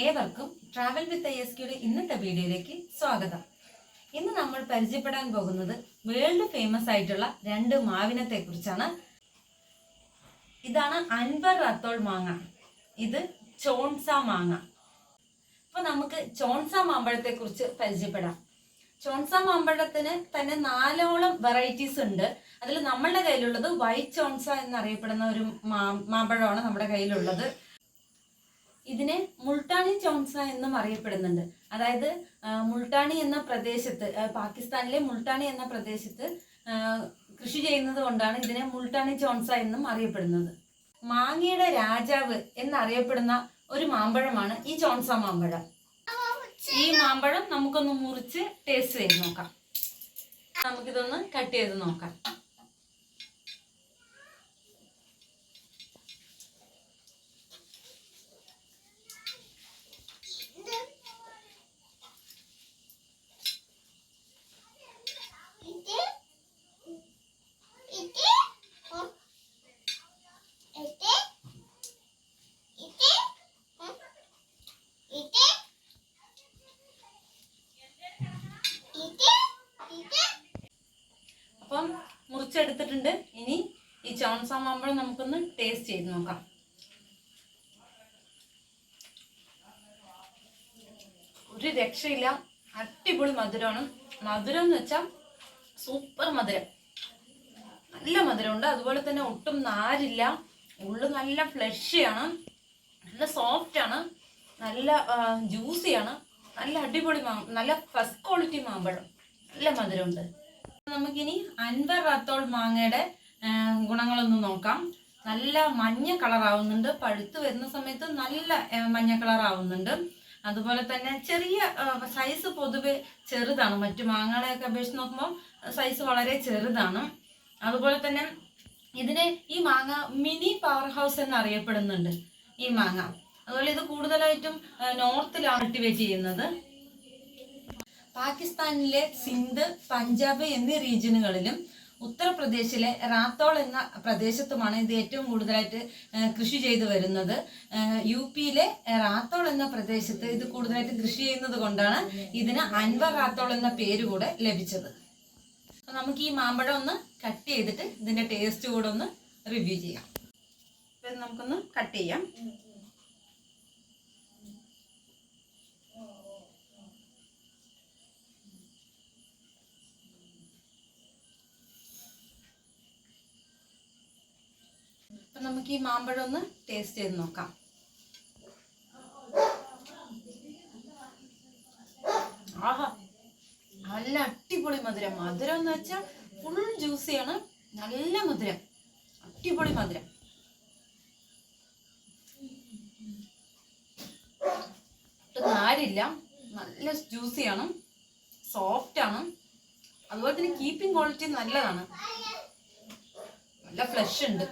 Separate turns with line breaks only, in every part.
ഏവർക്കും travel with ISKയുടെ ഇന്നത്തെ വീഡിയോയിലേക്ക് സ്വാഗതം. ഇന്ന് നമ്മൾ പരിചയപ്പെടാൻ പോകുന്നത് വേൾഡ് ഫേമസ് ആയിട്ടുള്ള രണ്ട് മാവിനത്തെ കുറിച്ചാണ്. ഇതാണ് അൻവർ റാത്തോൾ മാങ്ങ, ഇത് ചോൺസ മാങ്ങ. അപ്പോൾ നമുക്ക് ചോൺസ മാമ്പഴത്തെ കുറിച്ച് പരിചയപ്പെടാം. ചോൺസ മാമ്പഴത്തിന് തന്നെ 4ഓളം വെറൈറ്റീസ് ഉണ്ട്. അതിൽ നമ്മളുടെ കയ്യിലുള്ളത് വൈറ്റ് ചോൺസ എന്നറിയപ്പെടുന്ന ഒരു മാമ്പഴമാണ് നമ്മുടെ കയ്യിലുള്ളത്. ഇതിനെ മുൾട്ടാനി ചോൺസ എന്നും അറിയപ്പെടുന്നുണ്ട്. അതായത് മുൾട്ടാനി എന്ന പ്രദേശത്ത്, പാകിസ്ഥാനിലെ മുൾട്ടാനി എന്ന പ്രദേശത്ത് കൃഷി ചെയ്യുന്നത് കൊണ്ടാണ് ഇതിനെ മുൾട്ടാനി ചോൺസ എന്നും അറിയപ്പെടുന്നത്. മാങ്ങയുടെ രാജാവ് എന്നറിയപ്പെടുന്ന ഒരു മാമ്പഴമാണ് ഈ ചോൺസ മാമ്പഴം. ഈ മാമ്പഴം നമുക്കൊന്ന് മുറിച്ച് ടേസ്റ്റ് ചെയ്ത് നോക്കാം. നമുക്കിതൊന്ന് കട്ട് ചെയ്ത് നോക്കാം. അപ്പം മുറിച്ചെടുത്തിട്ടുണ്ട്. ഇനി ഈ ചോൺസ മാമ്പഴം നമുക്കൊന്ന് ടേസ്റ്റ് ചെയ്ത് നോക്കാം. ഒരു രക്ഷയില്ല, അടിപൊളി മധുരമാണ്. മധുരം എന്ന് വെച്ചാൽ സൂപ്പർ മധുരം, നല്ല മധുരമുണ്ട്. അതുപോലെ തന്നെ ഒട്ടും നാരില്ല, ഉള്ളു നല്ല ഫ്ലഷിയാണ്, നല്ല സോഫ്റ്റാണ്, നല്ല ജ്യൂസിയാണ്, നല്ല അടിപൊളി നല്ല ഫസ്റ്റ് ക്വാളിറ്റി മാമ്പഴം, നല്ല മധുരമുണ്ട്. നമുക്കിനി അൻവർ റാത്തോൾ മാങ്ങയുടെ ഗുണങ്ങളൊന്ന് നോക്കാം. നല്ല മഞ്ഞ കളറാവുന്നുണ്ട്, പഴുത്ത് വരുന്ന സമയത്ത് നല്ല മഞ്ഞ കളറാവുന്നുണ്ട്. അതുപോലെ തന്നെ ചെറിയ സൈസ് പൊതുവെ ചെറുതാണ്, മറ്റു മാങ്ങകളെയൊക്കെ അപേക്ഷിച്ച് നോക്കുമ്പോൾ സൈസ് വളരെ ചെറുതാണ്. അതുപോലെ തന്നെ ഇതിനെ ഈ മാങ്ങ മിനി പവർ ഹൗസ് എന്നറിയപ്പെടുന്നുണ്ട് ഈ മാങ്ങ. അതുപോലെ ഇത് കൂടുതലായിട്ടും നോർത്തിലാണ് കൾട്ടിവേറ്റ് ചെയ്യുന്നത്. പാകിസ്ഥാനിലെ സിന്ധ്, പഞ്ചാബ് എന്നീ റീജിയനുകളിലും ഉത്തർപ്രദേശിലെ റാത്തോൾ എന്ന പ്രദേശത്തുമാണ് ഇത് ഏറ്റവും കൂടുതലായിട്ട് കൃഷി ചെയ്തു വരുന്നത്. UPയിലെ റാത്തോൾ എന്ന പ്രദേശത്ത് ഇത് കൂടുതലായിട്ട് കൃഷി ചെയ്യുന്നത് കൊണ്ടാണ് ഇതിന് അൻവർ റാത്തോൾ എന്ന പേര് കൂടെ ലഭിച്ചത്. അപ്പം നമുക്ക് ഈ മാമ്പഴം ഒന്ന് കട്ട് ചെയ്തിട്ട് ഇതിൻ്റെ ടേസ്റ്റ് കൂടെ ഒന്ന് റിവ്യൂ ചെയ്യാം. അപ്പം നമുക്കൊന്ന് കട്ട് ചെയ്യാം. നമുക്ക് ഈ മാമ്പഴം ഒന്ന് ടേസ്റ്റ് ചെയ്ത് നോക്കാം. ആഹാ, നല്ല അടിപൊളി മധുരം. മധുരം എന്ന് വെച്ചാൽ ഫുൾ ജ്യൂസിയാണ്, നല്ല മധുരം, അടിപൊളി മധുരം. നാരില്ല, നല്ല ജ്യൂസിയാണ്, സോഫ്റ്റാണ്. അതുപോലെ തന്നെ കീപ്പിംഗ് ക്വാളിറ്റി നല്ലതാണ്, നല്ല ഫ്ലഷ് ഉണ്ട്.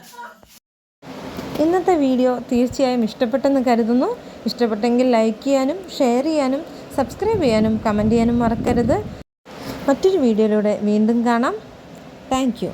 ഇന്നത്തെ വീഡിയോ തീർച്ചയായും ഇഷ്ടപ്പെട്ടെന്ന് കരുതുന്നു. ഇഷ്ടപ്പെട്ടെങ്കിൽ ലൈക്ക് ചെയ്യാനും ഷെയർ ചെയ്യാനും സബ്സ്ക്രൈബ് ചെയ്യാനും കമൻറ്റ് ചെയ്യാനും മറക്കരുത്. മറ്റൊരു വീഡിയോയിലൂടെ വീണ്ടും കാണാം. Thank you.